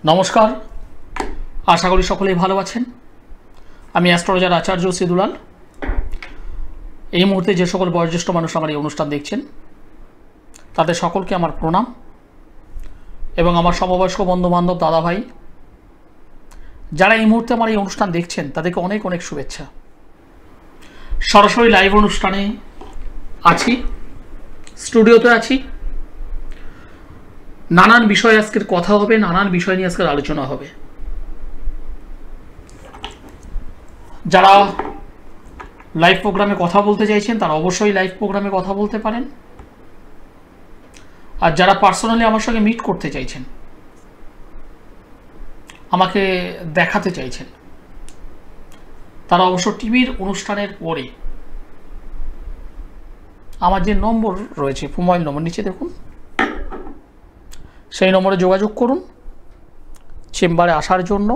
নমস্কার, আশা করি সকলেই ভালো আছেন। আমি অ্যাস্ট্রোলজার আচার্য শ্রী দুলাল। এই মুহূর্তে যে সকল বয়োজ্যেষ্ঠ মানুষ আমার এই অনুষ্ঠান দেখছেন তাদের সকলকে আমার প্রণাম এবং আমার সমবয়স্ক বন্ধুবান্ধব দাদা ভাই যারা এই মুহূর্তে আমার এই অনুষ্ঠান দেখছেন তাদেরকে অনেক অনেক শুভেচ্ছা। সরাসরি লাইভ অনুষ্ঠানে আছি, স্টুডিওতে আছি। নানান বিষয়ে আজকের কথা হবে, নানান বিষয় নিয়ে আজকের আলোচনা হবে। যারা লাইভ প্রোগ্রামে কথা বলতে চাইছেন তারা অবশ্যই লাইভ প্রোগ্রামে কথা বলতে পারেন, আর যারা পার্সোনালি আমার সঙ্গে মিট করতে চাইছেন, আমাকে দেখাতে চাইছেন, তারা অবশ্য টিভির অনুষ্ঠানের পরে আমার যে নম্বর রয়েছে, মোবাইল নম্বর নিচে দেখুন, সেই নম্বরে যোগাযোগ করুন চেম্বারে আসার জন্য।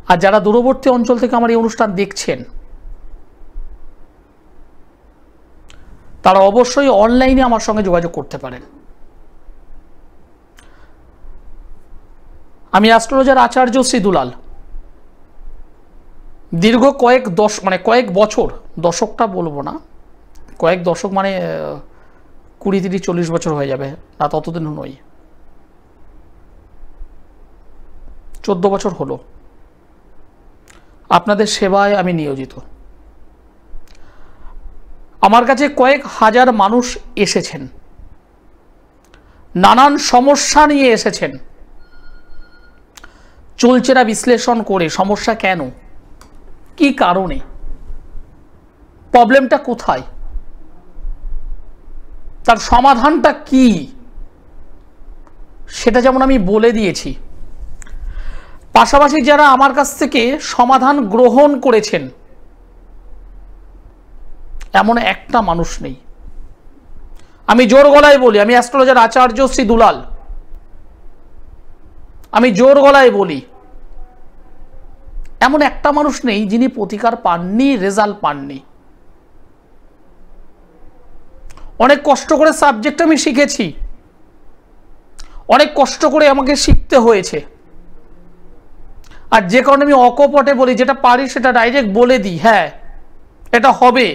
আর যারা দূরবর্তী অঞ্চল থেকে আমার এই অনুষ্ঠান দেখছেন তারা অবশ্যই অনলাইনে আমার সঙ্গে যোগাযোগ করতে পারেন। আমি অ্যাস্ট্রোলজার আচার্য শ্রী দুলাল। দীর্ঘ কয়েক বছর, দশকটা বলবো না, কয়েক দশক মানে 20-30-40 বছর হয়ে যাবে, না ততদিন নই, 14 বছর হলো আপনাদের সেবায় আমি নিয়োজিত। আমার কাছে কয়েক হাজার মানুষ এসেছেন, নানান সমস্যা নিয়ে এসেছেন, চুলচেরা বিশ্লেষণ করে সমস্যা কেন, কি কারণে, প্রবলেমটা কোথায়, তার সমাধানটা কি, সেটা যেমন আমি বলে দিয়েছি। পাশাপাশি যারা আমার কাছ থেকে সমাধান গ্রহণ করেছেন এমন একটা মানুষ নেই। আমি জোর গলায় বলি, আমি অ্যাস্ট্রোলজার আচার্য শ্রী দুলাল, আমি জোর গলায় বলি এমন একটা মানুষ নেই যিনি প্রতিকার পাননি, রেজাল্ট পাননি। অনেক কষ্ট করে সাবজেক্ট আমি শিখেছি, অনেক কষ্ট করে আমাকে শিখতে হয়েছে। আর যে কারণে আমি অকপটে বলি, যেটা পারি সেটা ডাইরেক্ট বলে দিই, হ্যাঁ এটা হবে,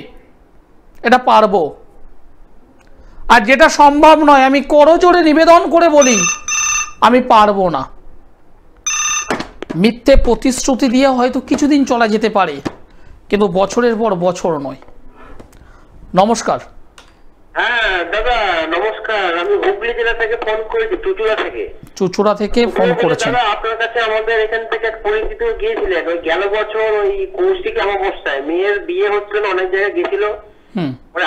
এটা পারবো। আর যেটা সম্ভব নয় আমি করজোড়ে নিবেদন করে বলি আমি পারবো না। মিথ্যে প্রতিশ্রুতি দিয়ে হয়তো কিছুদিন চলা যেতে পারে, কিন্তু বছরের পর বছর নয়। নমস্কার। হ্যাঁ দাদা নমস্কার, আমি হুগলি জেলা থেকে ফোন করেছি, চুচুড়া থেকে ফোন করেছেন। দাদা আপনার কাছে আমাদের এখান থেকে এক পরিচিত গিয়েছিলেন, ওই গেল বছর ওই কৌশিক অমাবস্যায় মেয়ের বিয়ে হচ্ছিল, অনেক জায়গায় গেছিল,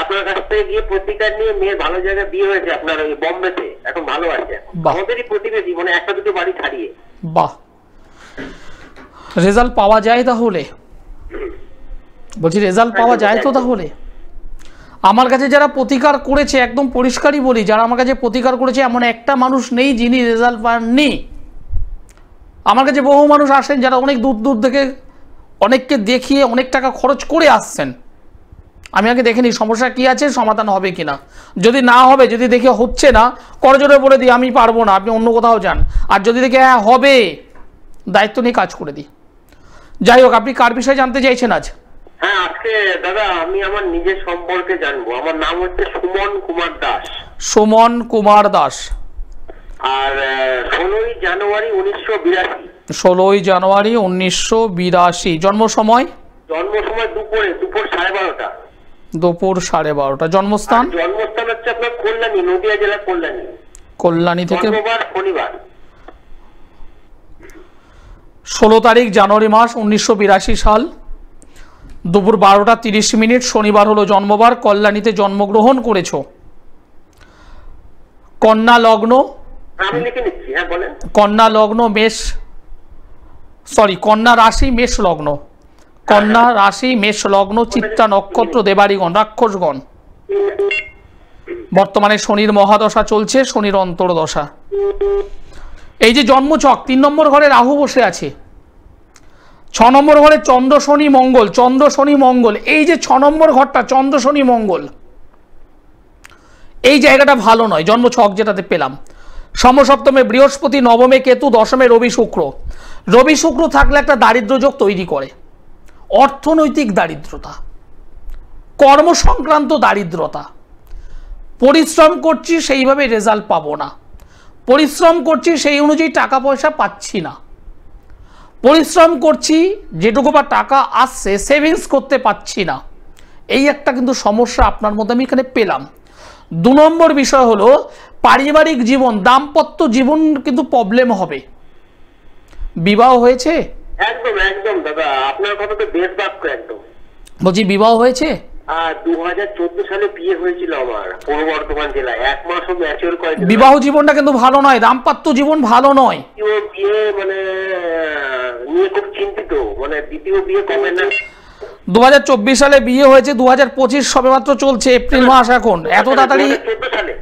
আপনার কাছ থেকে গিয়ে প্রতিকার নিয়ে মেয়ের ভালো জায়গায় বিয়ে হয়েছে, আপনার ওই বম্বেতে, এখন ভালো আছে, আমাদেরই প্রতিবেশী, মানে একটা দুটো বাড়ি ছাড়িয়ে। বাহ, রেজাল্ট পাওয়া যায় তাহলে? বলছি রেজাল্ট পাওয়া যায় তো তাহলে? আমার কাছে যারা প্রতিকার করেছে, একদম পরিষ্কারই বলি, যারা আমার কাছে প্রতিকার করেছে এমন একটা মানুষ নেই যিনি রেজাল্ট পাননি। আমার কাছে বহু মানুষ আসেন যারা অনেক দূর দূর থেকে অনেককে দেখিয়ে অনেক টাকা খরচ করে আসছেন। আমি আগে দেখে নিই সমস্যা কি আছে, সমাধান হবে কিনা। যদি না হবে, যদি দেখে হচ্ছে না, করজোড়ে বলে দিই আমি পারবো না, আপনি অন্য কোথাও যান। আর যদি দেখে হ্যাঁ হবে, দায়িত্ব নিয়ে কাজ করে দিই। যাই হোক, আপনি কার বিষয়ে জানতে চাইছেন আজ? হ্যাঁ আজকে দাদা আমি আমার নিজের সম্পর্কে জানবো। আমার নাম হচ্ছে সুমন কুমার দাস। সুমন কুমার দাস। আর 16ই জানুয়ারি 1982। 16ই জানুয়ারি 1982। জন্ম সময়? দুপুর 12:30। দুপুর 12:30। জন্মস্থান? জন্মস্থান হচ্ছে আপনার কল্যাণী, নদিয়া জেলা কল্যাণী। কল্যাণী থেকে? শনিবার। 16 তারিখ জানুয়ারি মাস 1982 সাল, দুপুর 12:30 শনিবার হলো জন্মবার। কল্যাণীতে জন্মগ্রহণ করেছ। কন্যা লগ্ন? আমি লিখে নিচ্ছি, হ্যাঁ বলেন। কন্যা লগ্ন কন্যা রাশি মেষ লগ্ন। কন্যা রাশি মেষ লগ্ন, চিত্রা নক্ষত্র, দেবাড়িগণ, রাক্ষসগণ। বর্তমানে শনির মহাদশা চলছে, শনির অন্তর্দশা। এই যে জন্মছক, 3 নম্বর ঘরে রাহু বসে আছে, 6 নম্বর ঘরে চন্দ্র শনি মঙ্গল। এই যে 6 নম্বর ঘরটা চন্দ্র শনি মঙ্গল, এই জায়গাটা ভালো নয় জন্মছক যেটাতে পেলাম। সমসপ্তমে বৃহস্পতি, নবমে কেতু, দশমে রবি শুক্র। রবি শুক্র থাকলে একটা দারিদ্র যোগ তৈরি করে, অর্থনৈতিক দারিদ্রতা, কর্ম সংক্রান্ত দারিদ্রতা। পরিশ্রম করছি সেইভাবে রেজাল্ট পাবো না, পরিশ্রম করছি সেই অনুযায়ী টাকা পয়সা পাচ্ছি না, পরিশ্রম করছি যেটুকু বা টাকা আসছে সেভিংস করতে পারছি না। এই একটা কিন্তু সমস্যা আপনার মধ্যে আমি এখানে পেলাম। 2 নম্বর বিষয় হলো পারিবারিক জীবন, দাম্পত্য জীবন কিন্তু প্রবলেম হবে। বিবাহ হয়েছে? একদম একদম দাদা, আপনার কথা তো বেশ বাক্য একদম। বলছি বিবাহ হয়েছে? 2014 সালে বিয়ে হয়েছিল আমার, পূর্ব বর্ধমান জেলায়। 1 মাসও ম্যাচিওর করেছিল। বিবাহ জীবনটা কিন্তু ভালো নয়, দাম্পত্য জীবন ভালো নয়। বিয়ে মানে নিয়ে খুব চিন্তিত, মানে দ্বিতীয় বিয়ে কবে না। 2024 সালে বিয়ে হয়েছে, 2025 সবেমাত্র চলছে, এপ্রিল মাস এখন। এত তাড়াতাড়ি? 2014 সালে।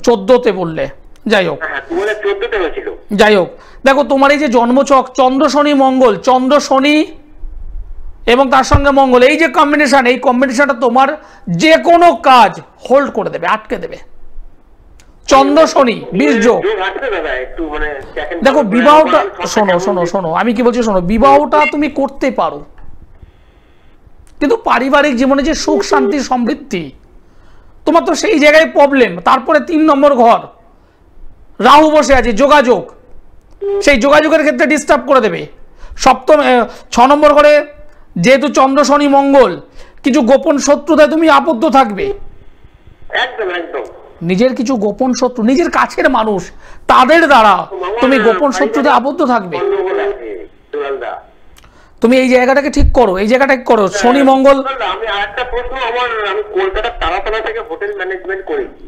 14তে বললে, যাই হোক। হ্যাঁ 2014তে হয়েছিল। যাই হোক, দেখো তোমার এই যে জন্মছক, চন্দ্র শনি মঙ্গল, চন্দ্র শনি এবং তার সঙ্গে মঙ্গল, এই যে কম্বিনেশন, এই কম্বিনেশনটা তোমার যে কোনো কাজ হোল্ড করে দেবে, আটকে দেবে। চন্দ্র শনি 20 যোগ। দেখো বিবাহটা, শোনো শোনো শোনো আমি কি বলছি শোনো, বিবাহটা তুমি করতে পারো, কিন্তু পারিবারিক জীবনে যে সুখ শান্তি সমৃদ্ধি তোমার তো সেই জায়গায় প্রবলেম। তারপরে 3 নম্বর ঘর রাহু বসে আছে, যোগাযোগ, সেই যোগাযোগের ক্ষেত্রে ডিস্টার্ব করে দেবে। সপ্তম 6 নম্বর ঘরে যেহেতু চন্দ্র শনি মঙ্গল, কিছু গোপন শত্রুতায় তুমি আবদ্ধ থাকবে। একদম একদম। নিজের কিছু গোপন শত্রু, নিজের কাছের মানুষ, তাদের দ্বারা তুমি গোপন শত্রুতায় আবদ্ধ থাকবে। তুমি এই জায়গাটাকে ঠিক করো, এই জায়গাটা ঠিক করো। শনি মঙ্গল। আমি আরেকটা প্রশ্ন, আমি কলকাতার তারাতলা থেকে হোটেল ম্যানেজমেন্ট করেছি।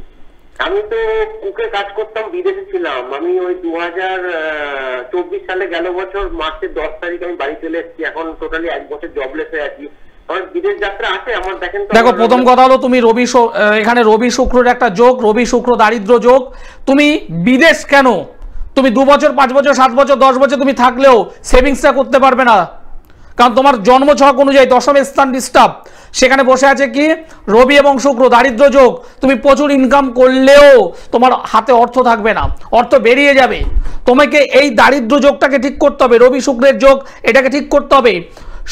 আমি তো কুকে কাজ করতাম, বিদেশে ছিলাম। আমি ওই 2024 সালে গেল বছর মার্চের 10 তারিখ আমি বাড়ি চলে এসেছি। এখন টোটালি 1 বছর জবলেস হয়ে আছি। আমার বিদেশ যাত্রা আছে আমার। দেখেন তো, দেখো প্রথম কথা হলো তুমি এখানে রবি শুক্রের একটা যোগ, রবি শুক্র দারিদ্র যোগ। তুমি বিদেশ কেন, তুমি 2 বছর 5 বছর 7 বছর 10 বছর তুমি থাকলেও সেভিংসটা করতে পারবে না, কারণ তোমার জন্মছক অনুযায়ী দশমের স্থান ডিস্টার্ব। সেখানে বসে আছে কি রবি এবং শুক্র, দারিদ্র যোগ। তুমি প্রচুর ইনকাম করলেও তোমার হাতে অর্থ থাকবে না, অর্থ বেরিয়ে যাবে। তোমাকে এই দারিদ্র যোগটাকে ঠিক করতে হবে, রবি শুক্রের যোগ এটাকে ঠিক করতে হবে।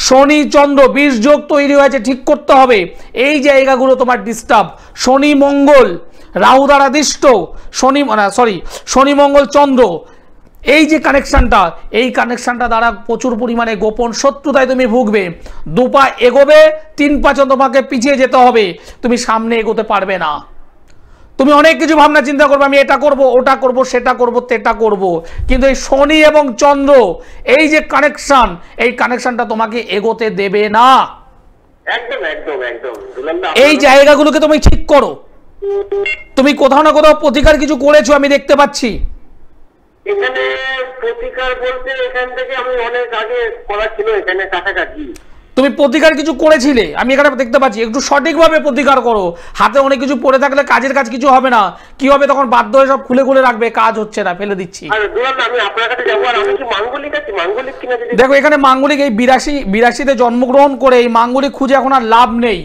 শনি চন্দ্র 20 যোগ তৈরি হয়েছে, ঠিক করতে হবে। এই জায়গাগুলো তোমার ডিস্টার্ব। শনি মঙ্গল রাহু দ্বারা দিষ্ট, শনি মঙ্গল চন্দ্র, এই যে কানেকশনটা, এই কানেকশনটা দ্বারা প্রচুর পরিমাণে গোপন শত্রুতায় তুমি ভুগবে। 2 পা এগোবে, 3 পা তোমাকে পিছিয়ে যেতে হবে, তুমি সামনে এগোতে পারবে না। তুমি অনেক কিছু ভাবনা চিন্তা করবে, আমি এটা করব, ওটা করব, সেটা করব, তেটা করব, কিন্তু এই শনি এবং চন্দ্র এই যে কানেকশন, এই কানেকশনটা তোমাকে এগোতে দেবে না। একদম একদম একদম। এই জায়গাগুলোকে তুমি ঠিক করো। তুমি কোথাও না কোথাও প্রতিকার কিছু করেছো আমি দেখতে পাচ্ছি। এখানে প্রতিকার বলতে এখান থেকে আমি অনেক আগে করা ছিল, এখানে কাছাকাছি। তুমি প্রতিকার কিছু করেছিলে আমি এখানে দেখতে পাচ্ছি, একটু সঠিকভাবে প্রতিকার করো। হাতে অনেক কিছু পড়ে থাকলে কাজের কাজ কিছু হবে না, কি হবে তখন বাধ্য হয়ে সব খুলে খুলে রাখবে, কাজ হচ্ছে না, ফেলে দিচ্ছি। দেখো এখানে মাঙ্গলিক এই 82তে জন্মগ্রহণ করে এই মাঙ্গলিক খুঁজে এখন আর লাভ নেই।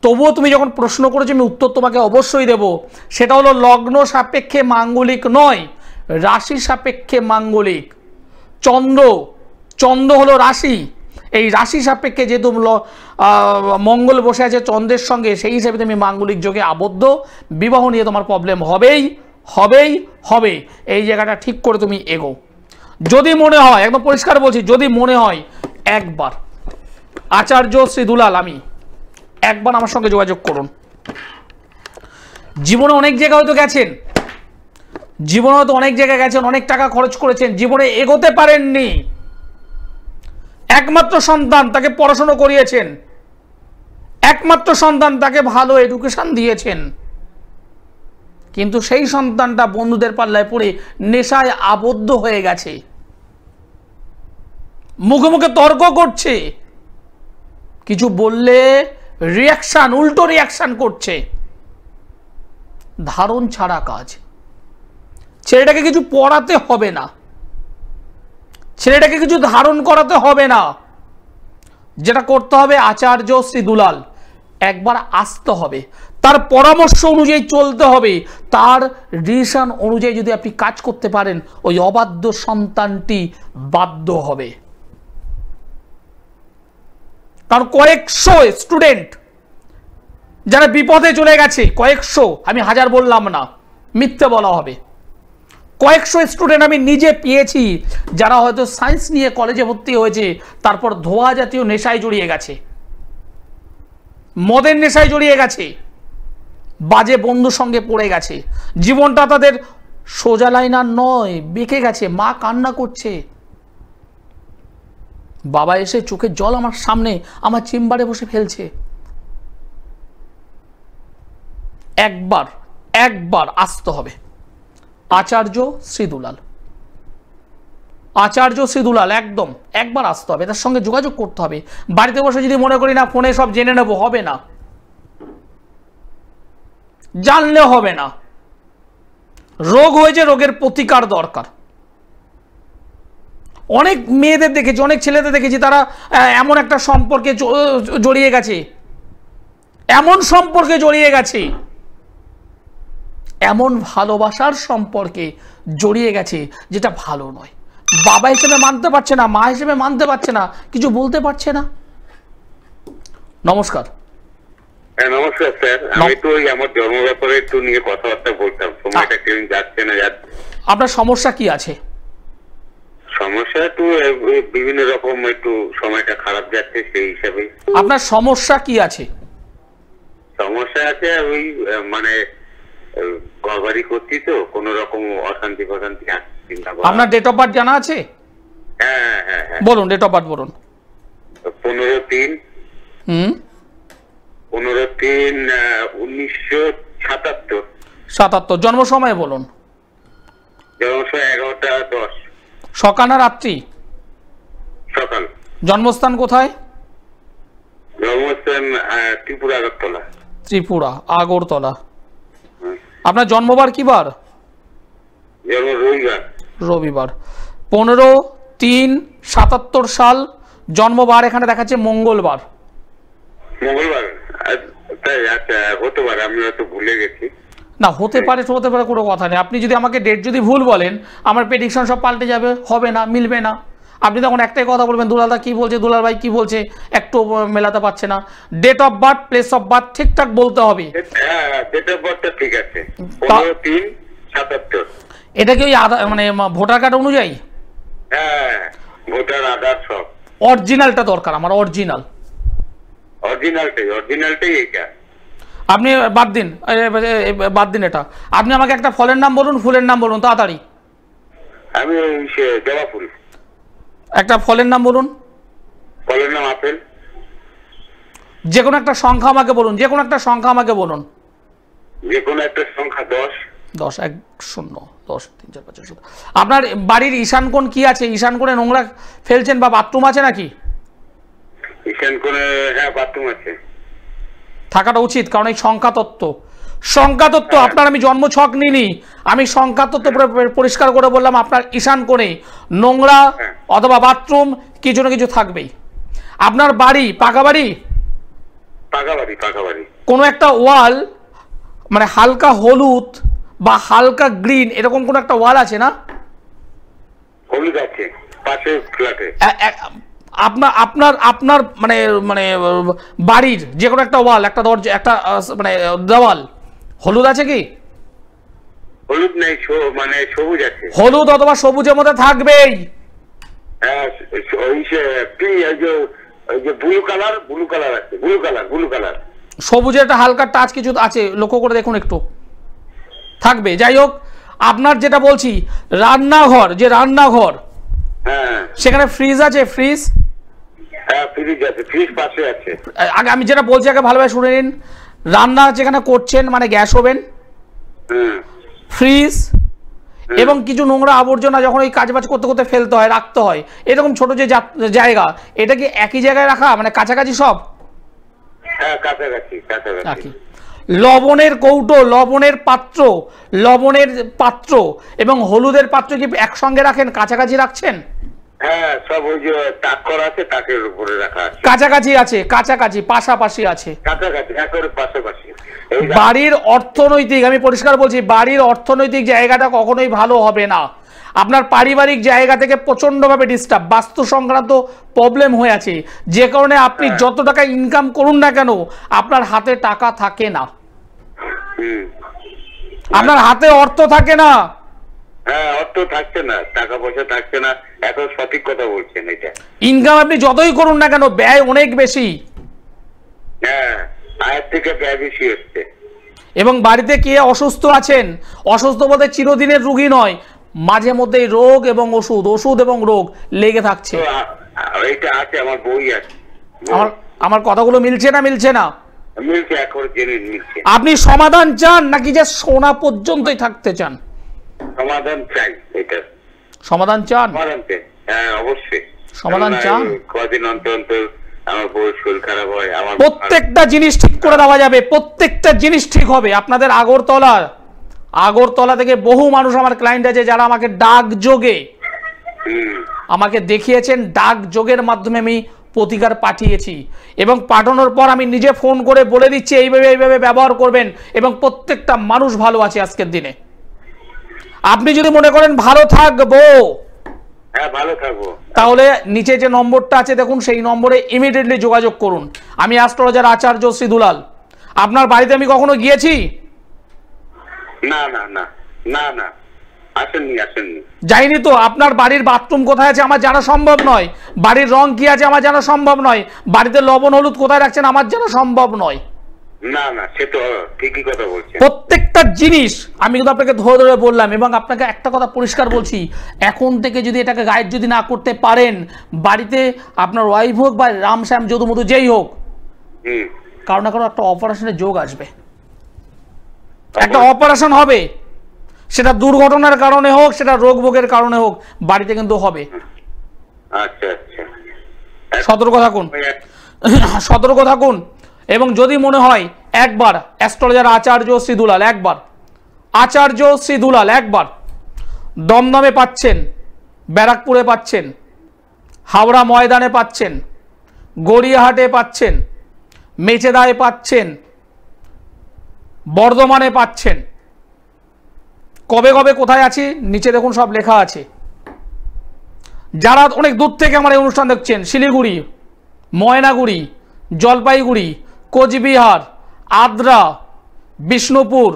তবুও তুমি যখন প্রশ্ন করেছো আমি উত্তর তোমাকে অবশ্যই দেব। সেটা হলো লগ্ন সাপেক্ষে মাঙ্গলিক নয়, রাশি সাপেক্ষে মাঙ্গলিক। চন্দ্র হলো রাশি, এই রাশি সাপেক্ষে যেহেতু মঙ্গল বসে আছে চন্দ্রের সঙ্গে, সেই হিসেবে তুমি মাঙ্গলিক যোগে আবদ্ধ। বিবাহ নিয়ে তোমার প্রবলেম হবে। এই জায়গাটা ঠিক করে তুমি এগো। যদি মনে হয়, একদম পরিষ্কার বলছি, যদি মনে হয় একবার আচার্য শ্রী দুলাল আমি একবার আমার সঙ্গে যোগাযোগ করুন। জীবনে অনেক জায়গায় হয়তো গেছেন, অনেক টাকা খরচ করেছেন, জীবনে এগোতে পারেননি। একমাত্র সন্তান, তাকে পড়াশোনা করিয়েছেন, একমাত্র সন্তান, তাকে ভালো এডুকেশন দিয়েছেন, কিন্তু সেই সন্তানটা বন্ধুদের পাল্লায় পড়ে নেশায় আবদ্ধ হয়ে গেছে, মুখে মুখে তর্ক করছে, কিছু বললে রিয়াকশন, উল্টো রিয়াকশন করছে, ধারণ ছাড়া কাজ। ছেলেটাকে কিছু পড়াতে হবে না, ছেলেটাকে কিছু ধারণ করাতে হবে না, যেটা করতে হবে আচার্য শ্রী দুলাল একবার আসতে হবে। তার পরামর্শ অনুযায়ী চলতে হবে, তার ডিসিশন অনুযায়ী যদি আপনি কাজ করতে পারেন, ওই অবাধ্য সন্তানটি বাধ্য হবে। কারণ কয়েকশো স্টুডেন্ট যারা বিপদে চলে গেছে, কয়েকশো, আমি হাজার বললাম না, মিথ্যে বলা হবে, কয়েকশো স্টুডেন্ট আমি নিজে পেয়েছি যারা হয়তো সায়েন্স নিয়ে কলেজে ভর্তি হয়েছে, তারপর ধোঁয়া জাতীয় নেশায় জড়িয়ে গেছে, মদের নেশায় জড়িয়ে গেছে, বাজে বন্ধুর সঙ্গে পড়ে গেছে, জীবনটা তাদের সোজা লাইনার নয়, বেঁকে গেছে, মা কান্না করছে, বাবা এসে চোখের জল আমার সামনে আমার চেম্বারে বসে ফেলছে। একবার আসতে হবে। আচার্য শ্রীদুলাল, একবার আসতে হবে, তার সঙ্গে যোগাযোগ করতে হবে। বাড়িতে বসে যদি মনে করি না ফোনে সব জেনে নেবো, হবে না, জানলে হবে না। রোগ হয়েছে, রোগের প্রতিকার দরকার। অনেক মেয়েদের দেখেছি, অনেক ছেলেদের দেখেছি, তারা এমন একটা সম্পর্কে জড়িয়ে গেছে, এমন ভালোবাসার সম্পর্কে জড়িয়ে গেছে যেটা ভালো নয়। বাবা হিসেবে মানতে পারছে না, মা হিসেবে মানতে পারছে না, কিছু বলতে পারছে না। নমস্কার। হ্যাঁ নমস্কার স্যার, আমি তো ওই আমার জন্ম ব্যাপারে একটু নিয়ে কথাবার্তা বলতাম, সময়টা কেউ যাচ্ছে না। আপনার সমস্যা কি আছে? সমস্যা একটু বিভিন্ন রকম, একটু সময়টা খারাপ যাচ্ছে, সেই হিসাবে। আপনার সমস্যা কি আছে? সমস্যা আছে ওই মানে ঘরবাড়ি করছি তো, কোন রকম অশান্তি ফশান্তি আসছে। আপনার ডেট অফ বার্থ জানা আছে? হ্যাঁ হ্যাঁ হ্যাঁ বলুন, ডেট অফ বার্থ বলুন। 15/3/1977। জন্ম সময় বলুন। জন্ম সময় 11টা 10। সকাল না রাত্রি? সকাল। জন্মস্থান কোথায়? জন্মস্থান ত্রিপুরা আগরতলা। আপনার জন্মবার কি বার? জন্ম রবিবার। 15/3/77 সাল জন্মবার, এখানে দেখাচ্ছে মঙ্গলবার। আচ্ছা হতে পারে, আমি হয়তো ভুলে গেছি। না, হতে পারে কোনো কথা নেই। আপনি যদি আমাকে ডেট যদি ভুল বলেন, আমার প্রেডিকশন সব পাল্টে যাবে, হবে না, মিলবে না। আপনি তখন একটাই কথা বলবেন, দুলালদা কি বলছে, দুলাল ভাই কি বলছে, একটু মেলাতে পারছে না। Date of birth, place of birth ঠিকঠাক বলতে হবে। ডেট অফ বার্থটা ঠিক আছে, 15/3/77। এটা কি ওই মানে ভোটার কার্ড অনুযায়ী? হ্যাঁ, ভোটার আধার সব। অরিজিনালটা দরকার আমার, অরিজিনালটাই এইটা। আপনি বাদ দিন এটা। আপনি আমাকে একটা ফলের নাম বলুন, ফুলের নাম বলুন তাড়াতাড়ি। আমি জবা ফুল। একটা ফলের নাম বলুন। ফলের নাম আপেল। যে কোনো একটা সংখ্যা আমাকে বলুন, যে কোনো একটা সংখ্যা 10। 10, 1, 0, 10, 3, 4, 5, 6। আপনার বাড়ির ঈশান কোণ কি আছে? ঈশান কোণে নোংরা ফেলছেন বা বাথরুম আছে নাকি? ঈশান কোণে হ্যাঁ বাথরুম আছে, থাকাটা উচিত, কারণ এই সংখ্যা তত্ত্ব আপনার, আমি জন্ম ছক নিইনি, আমি সংখ্যা তত্ত্ব পরিষ্কার করে বললাম আপনার ঈশান কোণে নোংরা অথবা বাথরুম কিছু না কিছু থাকবেই। আপনার বাড়ি পাকা বাড়ি? কোনো একটা ওয়াল মানে হালকা হলুদ বা হালকা গ্রিন এরকম কোন একটা ওয়াল আছে না? হলুদ আছে পাশে ফ্ল্যাটে। আপনার মানে মানে বাড়ির যে কোনো একটা ওয়াল, একটা দরজা, একটা মানে দেওয়াল হলুদ আছে কি? হলুদ নেই, মানে সবুজ আছে। হলুদ অথবা সবুজের মধ্যে থাকবেই। হ্যাঁ, ওই যে ব্লু কালার আছে, ব্লু কালার। সবুজের একটা হালকা টাচ কিছু আছে, লক্ষ্য করে দেখুন, একটু থাকবে। যাই হোক, আপনার যেটা বলছি রান্নাঘর, হ্যাঁ সেখানে ফ্রিজ আছে? ফ্রিজ? হ্যাঁ ফ্রিজ আছে, ফ্রিজ পাশে আছে। আগে আমি যেটা বলছি আগে ভালোভাবে শুনে নিন। রান্না যেখানে করছেন মানে গ্যাস ওভেন, ফ্রিজ এবং কিছু নোংরা আবর্জনা যখন ওই কাজবাজ করতে করতে ফেলতে হয়, রাখতে হয়, এরকম ছোট যে জায়গা, এটা কি একই জায়গায় রাখা মানে কাছাকাছি সব? হ্যাঁ কাছাকাছি। লবণের কৌটো, লবণের পাত্র এবং হলুদের পাত্র কি একসঙ্গে রাখেন, কাছাকাছি রাখছেন? হ্যাঁ, সব ওই যে তাক করা আছে, তাকের উপরে রাখা আছে। কাছাকাছি আছে, কাছাকাছি, পাশাপাশি আছে, কাছাকাছি, একেবারে পাশাপাশি। বাড়ির অর্থনৈতিক, আমি পরিষ্কার বলছি, বাড়ির অর্থনৈতিক জায়গাটা কখনোই ভালো হবে না। আপনার পারিবারিক জায়গা থেকে প্রচন্ডভাবে ডিস্টার্ব, বাস্তু সংক্রান্ত প্রবলেম হয়ে আছে, যে কারণে আপনি যত টাকা ইনকাম করুন না কেন আপনার হাতে টাকা থাকে না, আপনার হাতে অর্থ থাকে না। হ্যাঁ, অর্থ থাকছে না, টাকা পয়সা থাকছে না, এখন সঠিক কথা বলছেন। এটা ইনকাম আপনি যতই করুন না কেন ব্যয় অনেক বেশি। হ্যাঁ, আয়ের থেকে ব্যয় বেশি হচ্ছে। এবং বাড়িতে কে অসুস্থ আছেন, অসুস্থ বলতে চিরদিনের রোগী নয়, মাঝে মধ্যেই রোগ এবং ওষুধ, ওষুধ এবং রোগ লেগে থাকছে। এটা আছে, আমার বই আছে। আমার কথাগুলো মিলছে না? মিলছে না? মিলছে, এখন জেনে মিলছে। আপনি সমাধান চান নাকি যে সোনা পর্যন্তই থাকতে চান? সমাধান চাই। এটা সমাধান চান? সমাধান চাই, হ্যাঁ অবশ্যই সমাধান চান। কদিন অন্তর অন্তর আমার বউর শরীর খারাপ হয়, আমার প্রত্যেকটা জিনিস ঠিক করে দেওয়া যাবে, প্রত্যেকটা জিনিস ঠিক হবে। আপনাদের আগরতলা থেকে বহু মানুষ আমার ক্লায়েন্ট আছে যারা আমাকে ডাক যোগে আমাকে দেখিয়েছেন, ডাক যোগের মাধ্যমে আমি প্রতিকার পাঠিয়েছি, এবং পাঠানোর পর আমি নিজে ফোন করে বলে দিচ্ছি এইভাবে এইভাবে ব্যবহার করবেন, এবং প্রত্যেকটা মানুষ ভালো আছে আজকের দিনে। আপনি যদি মনে করেন ভালো থাকবো, হ্যাঁ ভালো থাকবো, তাহলে নিচে যে নম্বরটা আছে দেখুন, সেই নম্বরে ইমিডিয়েটলি যোগাযোগ করুন। আমি অ্যাস্ট্রোলজার আচার্য শ্রী দুলাল। আপনার বাড়িতে আমি কখনো গিয়েছি? না না না না না, আসেননি। যাইনি তো। আপনার বাড়ির বাথরুম কোথায় আছে আমার জানা সম্ভব নয়, বাড়ির রং কি আছে আমার জানা সম্ভব নয়, বাড়িতে লবণ হলুদ কোথায় রাখছেন আমার জানা সম্ভব নয়। না না, সে তো ঠিকই কথা বলছেন। প্রত্যেকটা জিনিস আমি কিন্তু আপনাকে ধরে ধরে বললাম, এবং আপনাকে একটা কথা পরিষ্কার বলছি, এখন থেকে যদি এটাকে গাইড যদি না করতে পারেন, বাড়িতে আপনার ওয়াইফ হোক বা রামশ্যাম যদুমধু যেই হোক, কারো না কারো একটা অপারেশনের যোগ আসবে, একটা অপারেশন হবে, সেটা দুর্ঘটনার কারণে হোক, সেটা রোগ ভোগের কারণে হোক, বাড়িতে কিন্তু হবে। আচ্ছা আচ্ছা, সতর্ক থাকুন। এবং যদি মনে হয় একবার অ্যাস্ট্রোলজার আচার্য শ্রী দুলাল, একবার দমদমে পাচ্ছেন, ব্যারাকপুরে পাচ্ছেন, হাওড়া ময়দানে পাচ্ছেন, গড়িয়াহাটে পাচ্ছেন, মেচেদায় পাচ্ছেন, বর্ধমানে পাচ্ছেন। কবে কবে কোথায় আছি নিচে দেখুন সব লেখা আছে। যারা অনেক দূর থেকে আমার এই অনুষ্ঠান দেখছেন, শিলিগুড়ি, ময়নাগুড়ি, জলপাইগুড়ি, কোচবিহার, আদ্রা, বিষ্ণুপুর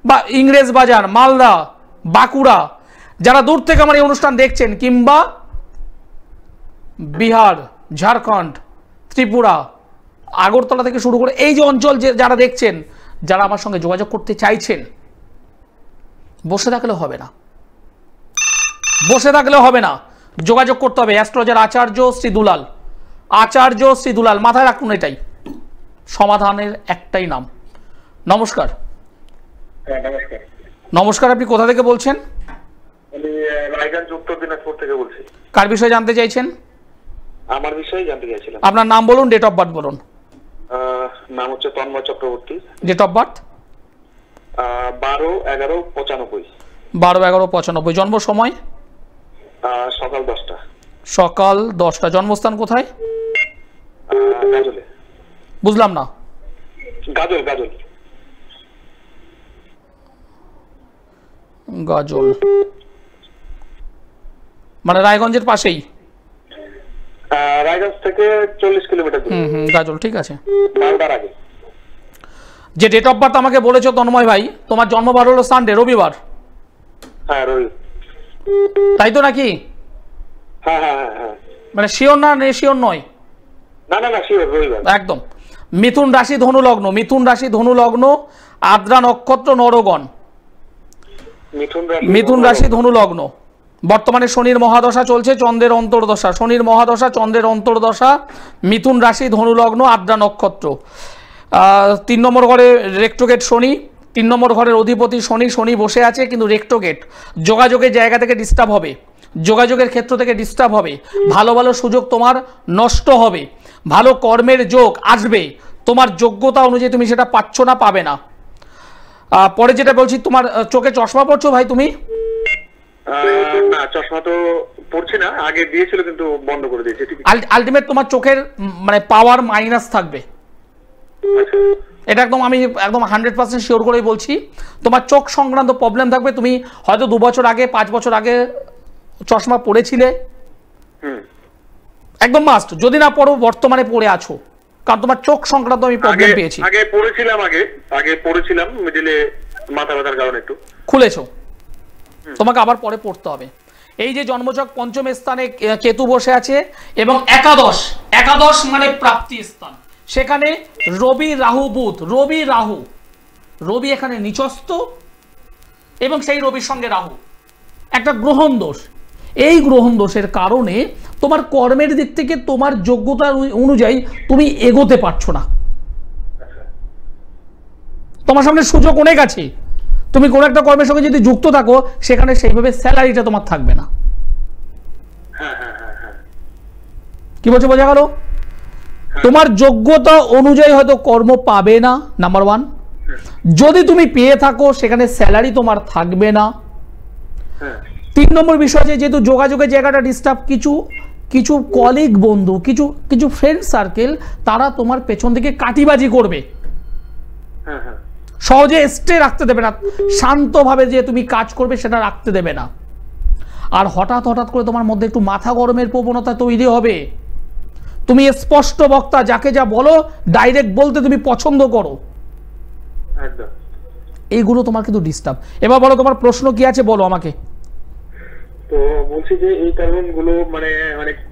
বা ইংরেজবাজার, মালদা, বাঁকুড়া, যারা দূর থেকে আমার এই অনুষ্ঠান দেখছেন, কিংবা বিহার, ঝাড়খণ্ড, ত্রিপুরা, আগরতলা থেকে শুরু করে এই যে অঞ্চল যারা দেখছেন, যারা আমার সঙ্গে যোগাযোগ করতে চাইছেন, বসে থাকলে হবে না, যোগাযোগ করতে হবে। অ্যাস্ট্রোলজার আচার্য শ্রী দুলাল, মাথায় রাখুন, এটাই সমাধানের একটাই নাম। নমস্কার। নমস্কার, আপনি কোথা থেকে বলছেন? আমি রায়গঞ্জ উত্তর দিনাজপুর থেকে বলছি। কার বিষয়ে জানতে চাইছেন? আমার বিষয়ে জানতে চাইছিলাম। আপনার নাম বলুন, ডেট অফ বার্থ বলুন। নাম হচ্ছে Tanmoy Chakraborty. Date of birth? 12/11/95। 12/11/95। জন্ম সময়? সকাল 10টা। সকাল 10টা। জন্মস্থান কোথায়? গাজলে। বুঝলাম না। গাজল। গাজল মানে রায়গঞ্জের পাশেই? রায়গঞ্জ থেকে 40 কিলোমিটার দূরে। গাজল, ঠিক আছে। মালদার আগে। যে ডেট অফ বার্থ আমাকে বলেছো তন্ময় ভাই, তোমার জন্মবার হলো সানডে, রবিবার? হ্যাঁ, তাই তো নাকি? হ্যাঁ। মানে শিওর না, শিওর নয়? না, শিওর, রবিবার একদম। মিথুন রাশি ধনু লগ্ন, আদ্রা নক্ষত্র, নরগণ। মিথুন রাশি ধনু লগ্ন। বর্তমানে শনির মহাদশা চলছে, চন্দ্রের অন্তর্দশা। মিথুন রাশি ধনু লগ্ন, আদ্রা নক্ষত্র। 3 নম্বর ঘরে রেক্টোগেট শনি, 3 নম্বর ঘরের অধিপতি শনি বসে আছে, কিন্তু রেক্টোগেট। যোগাযোগের জায়গা থেকে ডিস্টার্ব হবে, যোগাযোগের ক্ষেত্র থেকে ডিস্টার্ব হবে, ভালো সুযোগ তোমার নষ্ট হবে, ভালো কর্মের যোগ আসবে, তোমার যোগ্যতা অনুযায়ী তুমি সেটা পাচ্ছ না, পাবে না। পরে যেটা বলছি, তোমার চোখে চশমা পড়ছো ভাই তুমি? না, চশমা তো পড়ছি না, আগে দিয়েছিল কিন্তু বন্ধ করে দিয়েছে। ঠিক আলটিমেট তোমার চোখের মানে পাওয়ার মাইনাস থাকবে, আছে। এটা একদম আমি একদম 100% শিওর করেই বলছি। তোমার চোখ সংক্রান্ত প্রবলেম থাকবে। তুমি হয়তো 2 বছর আগে 5 বছর আগে চশমা পড়েছিলে, একদম মাস্ট। যদি না পড়ো বর্তমানে পড়ে আছো, কারণ তোমার চোখ সংক্রান্ত আমি প্রবলেম পেয়েছি। আগে পড়েছিলাম মিডিলে মাথা ব্যথার কারণে একটু খুলেছো, তোমাকে আবার পরে পড়তে হবে। এই যে জন্মছক পঞ্চম স্থানে কেতু বসে আছে এবং একাদশ মানে প্রাপ্তি স্থান, সেখানে রবি রাহু বুধ, রবি এখানে নিচস্থ এবং সেই রবির সঙ্গে রাহু, একটা গ্রহণ দোষ। এই গ্রহণ দোষের কারণে তোমার কর্মের দিক থেকে তোমার যোগ্যতা অনুযায়ী তুমি এগোতে পারছো না। তোমার সামনে সুযোগ অনেক আছে, তুমি কোনো একটা কর্মের সঙ্গে যদি যুক্ত থাকো সেখানে সেইভাবে স্যালারিটা তোমার থাকবে না। কি বলছো, বোঝা গেল? তোমার যোগ্যতা অনুযায়ী হয়তো কর্ম পাবে না, নাম্বার 1। যদি তুমি পেয়ে থাকো সেখানে স্যালারি তোমার থাকবে না। 3 নম্বর বিষয় আছে, যেহেতু যোগাযোগের জায়গাটা ডিস্টার্ব, কিছু কলিগ বন্ধু, কিছু ফ্রেন্ড সার্কেল, তারা তোমার পেছন থেকে কাটিবাজি করবে, সহজে স্টে রাখতে দেবে না, শান্তভাবে যে তুমি কাজ করবে সেটা রাখতে দেবে না। আর হঠাৎ করে তোমার মধ্যে একটু মাথা গরমের প্রবণতা তৈরি হবে। তুমি স্পষ্ট বক্তা, যাকে যা বলো ডাইরেক্ট বলতে তুমি পছন্দ করো, এইগুলো তোমার কিন্তু ডিস্টার্ব। এবার বলো তোমার প্রশ্ন কি আছে, বলো আমাকে। তো বলছি যে এই কারণগুলো মানে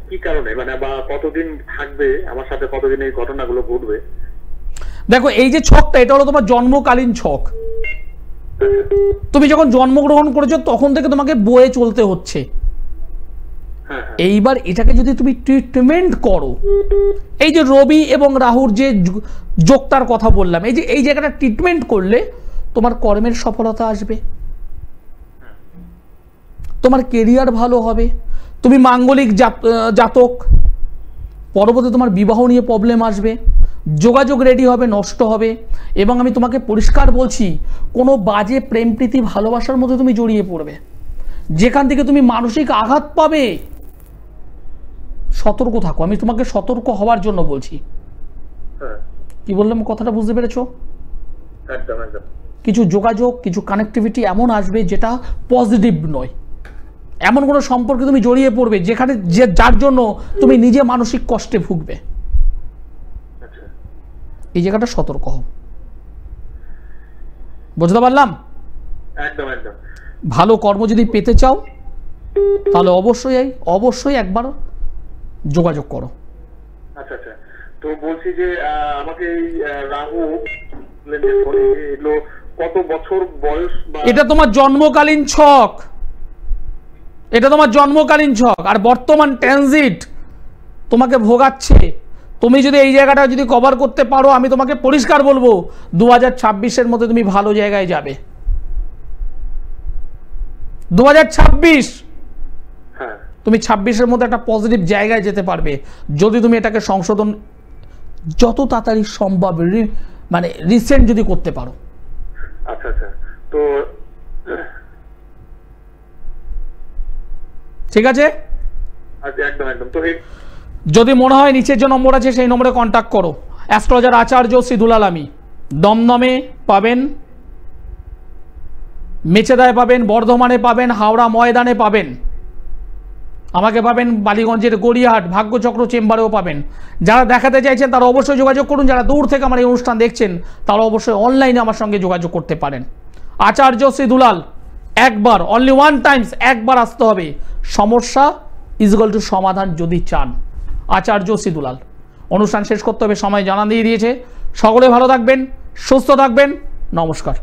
কি কারণে, মানে বা কতদিন থাকবে আমার সাথে, কতদিন এই ঘটনাগুলো ঘটবে? দেখো, এই যে ছকটা, এটা হলো তোমার জন্মকালীন ছক। তুমি যখন জন্মগ্রহণ করেছো তখন থেকে তোমাকে বয়ে চলতে হচ্ছে। এইবার এটাকে যদি তুমি ট্রিটমেন্ট করো, এই যে রবি এবং রাহুর যে যোগটার কথা বললাম, এই জায়গাটা ট্রিটমেন্ট করলে তোমার কর্মের সফলতা আসবে, তোমার কেরিয়ার ভালো হবে, তুমি মাঙ্গলিক জাতক, পরবর্তী তোমার বিবাহ নিয়ে প্রবলেম আসবে, যোগাযোগ রেডি হবে, নষ্ট হবে। এবং আমি তোমাকে পরিষ্কার বলছি, কোনো বাজে প্রেম প্রীতি ভালোবাসার মধ্যে তুমি জড়িয়ে পড়বে, যেখান থেকে তুমি মানসিক আঘাত পাবে। সতর্ক থাকো, আমি তোমাকে সতর্ক হওয়ার জন্য বলছি। কি বললাম, কথাটা বুঝতে পেরেছো? কিছু যোগাযোগ, কিছু কানেক্টিভিটি এমন আসবে যেটা পজিটিভ নয়, এমন কোনো সম্পর্কে তুমি জড়িয়ে পড়বে যেখানে যার জন্য তুমি নিজে মানসিক কষ্টে ভুগবে। এই জায়গাটা সতর্ক হও, বুঝতে পারলাম? ভালো কর্ম যদি পেতে চাও তাহলে অবশ্যই একবার যোগাযোগ করো। আচ্ছা, তো বলছি যে আমাকে এই রাহু কত বছর বয়স? এটা তোমার জন্মকালীন ছক, আর বর্তমান ট্রানজিট তোমাকে ভোগাচ্ছে। তুমি যদি এই জায়গাটা যদি কভার করতে পারো, আমি তোমাকে পরিষ্কার বলবো 2026-এর মধ্যে তুমি ভালো জায়গায় যাবে। 2026, তুমি 26-এর মধ্যে একটা পজিটিভ জায়গায় যেতে পারবে যদি তুমি এটাকে সংশোধন যত তাড়াতাড়ি সম্ভব মানে রিসেন্ট যদি করতে পারো। আচ্ছা, তো ঠিক আছে, একদম। তো যদি মনে হয় নিচের যে নম্বর আছে সেই নম্বরে কন্ট্যাক্ট করো। অ্যাস্ট্রোলজার আচার্য সিধুলাল আমি। দমদমে পাবেন, মেচেদায় পাবেন, বর্ধমানে পাবেন, হাওড়া ময়দানে পাবেন, আমাকে পাবেন বালিগঞ্জের গড়িয়াহাট ভাগ্যচক্র চেম্বারেও পাবেন। যারা দেখাতে চাইছেন তারা অবশ্যই যোগাযোগ করুন। যারা দূর থেকে আমার এই অনুষ্ঠান দেখছেন তারা অবশ্যই অনলাইনে আমার সঙ্গে যোগাযোগ করতে পারেন। আচার্য সিধুলাল, একবার, অনলি 1 টাইমস, একবার আসতে হবে। সমস্যা ইজগল টু সমাধান যদি চান। আচার্য সিধুলাল। অনুষ্ঠান শেষ করতে হবে, সময় জানা দিয়ে দিয়েছে। সকলে ভালো থাকবেন, সুস্থ থাকবেন, নমস্কার।